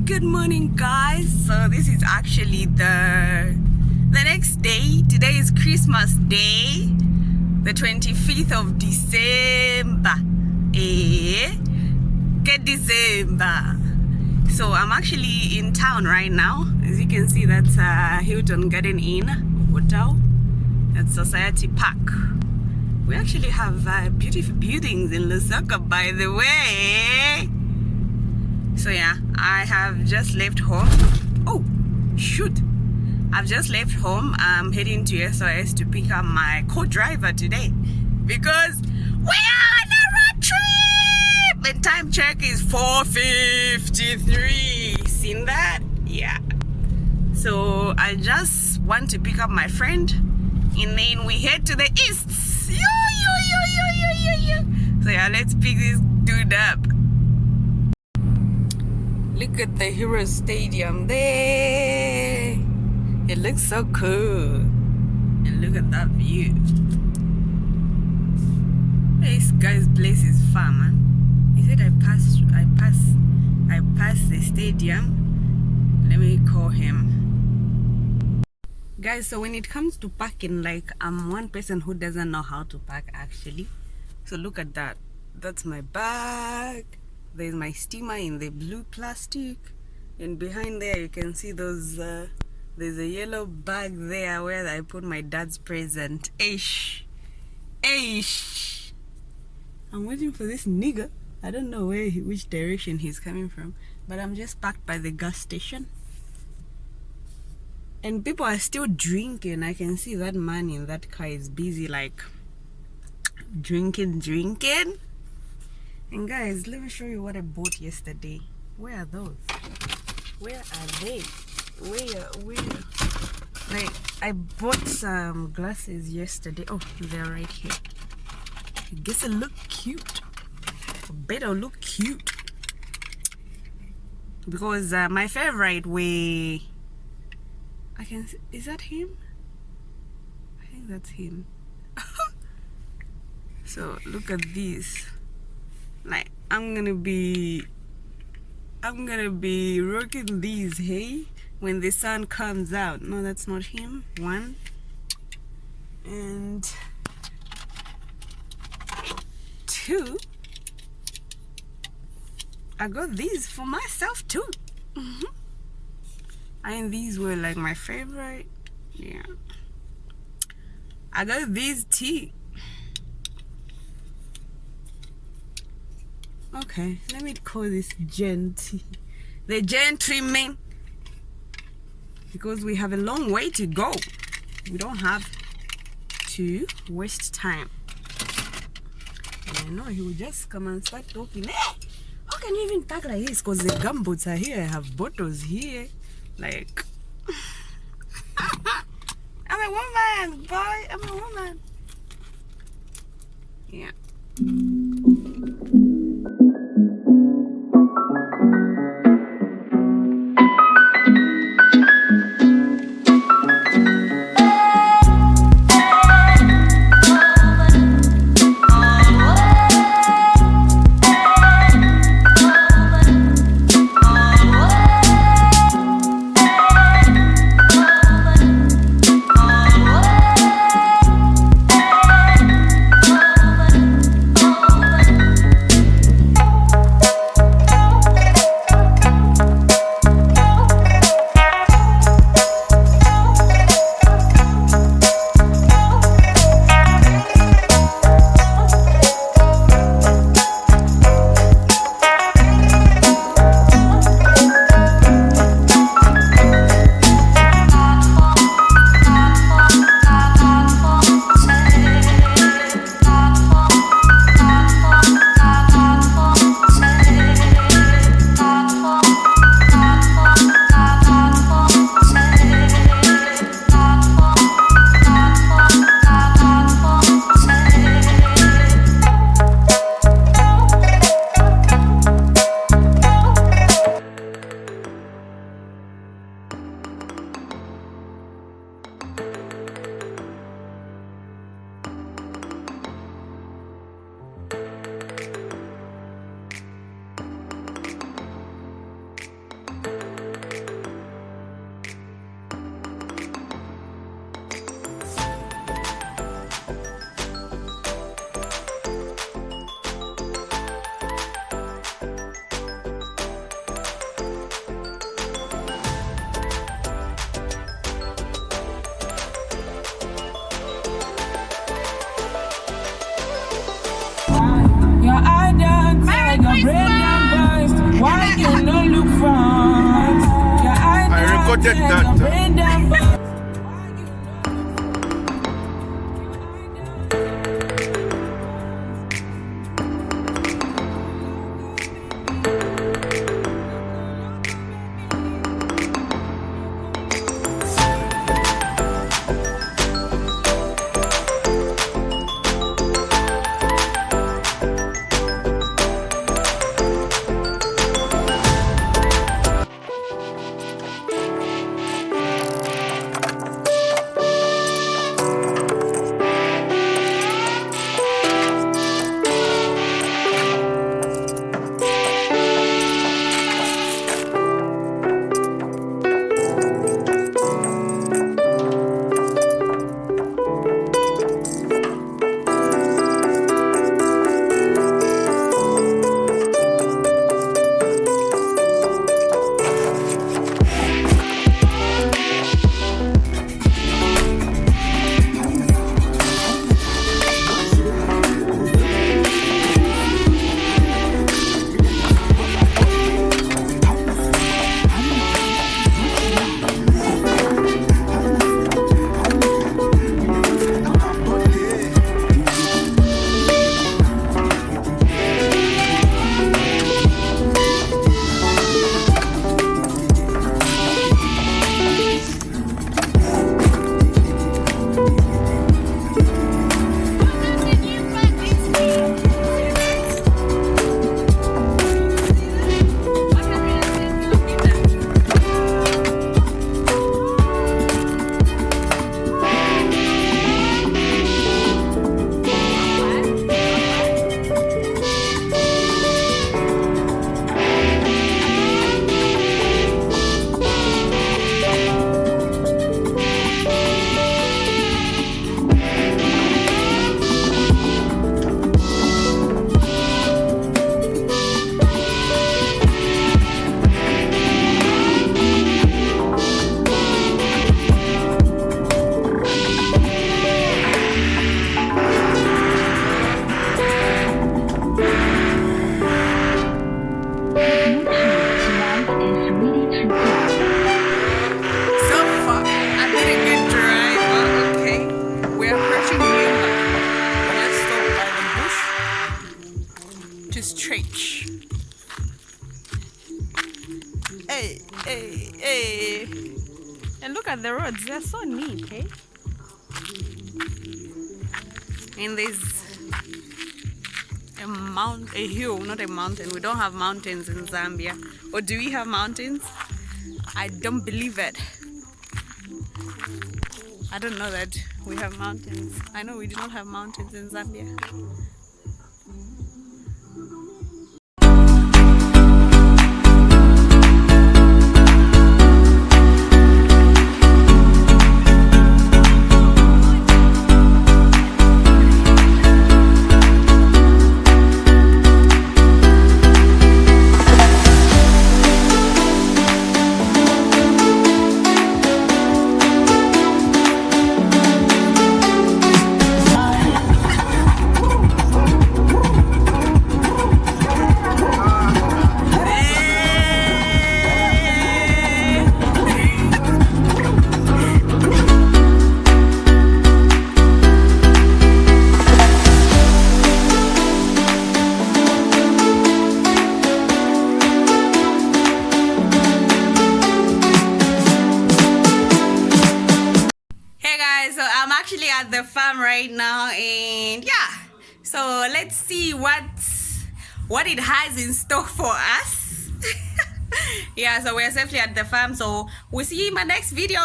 Good morning, guys. So this is actually the next day. Today is Christmas Day, the 25th of December. Get December. So I'm actually in town right now. As you can see, that's Hilton Garden Inn Hotel. That's Society Park. We actually have beautiful buildings in Lusaka, by the way. So yeah, I have just left home. Oh, shoot. I've just left home. I'm heading to SOS to pick up my co-driver today because we are on a road trip! And time check is 4:53. Seen that? Yeah. So I just want to pick up my friend and then we head to the east. So yeah, let's pick this dude up. Look at the Hero Stadium there. It looks so cool. And look at that view. This guy's place is far, man. He said I passed the stadium. Let me call him. Guys, so when it comes to parking, like I'm one person who doesn't know how to park actually. So look at that. That's my bag. There's my steamer in the blue plastic, and behind there you can see those there's a yellow bag there where I put my dad's present. Aish. I'm waiting for this nigga. I don't know which direction he's coming from, but I'm just parked by the gas station and people are still drinking. I can see that man in that car is busy like drinking. And guys, let me show you what I bought yesterday. Where are those? Where are they? Where? Like, I bought some glasses yesterday. Oh, they're right here. I guess it look cute. Better look cute. Because my favorite way... I can see, is that him? I think that's him. So, look at these. Like I'm gonna be rocking these, hey, when the sun comes out. No, that's not him. One. And two, I got these for myself too. And these were like my favorite. Yeah, I got these too. Okay, let me call this the gentleman, because we have a long way to go. We don't have to waste time. And I know he will just come and start talking. Hey, how can you even pack like this? Because the gumboots are here. I have bottles here. Like, I'm a woman, boy. I'm a woman. Yeah. forget that. Stretch. Hey, hey, hey. And look at the roads, they're so neat, hey? And there's a hill, not a mountain. We don't have mountains in Zambia. Or do we have mountains? I don't believe it. I don't know that we have mountains. I know we do not have mountains in Zambia. At the farm right now, and yeah, so let's see what it has in store for us. Yeah, so we're safely at the farm, so we'll see you in my next video.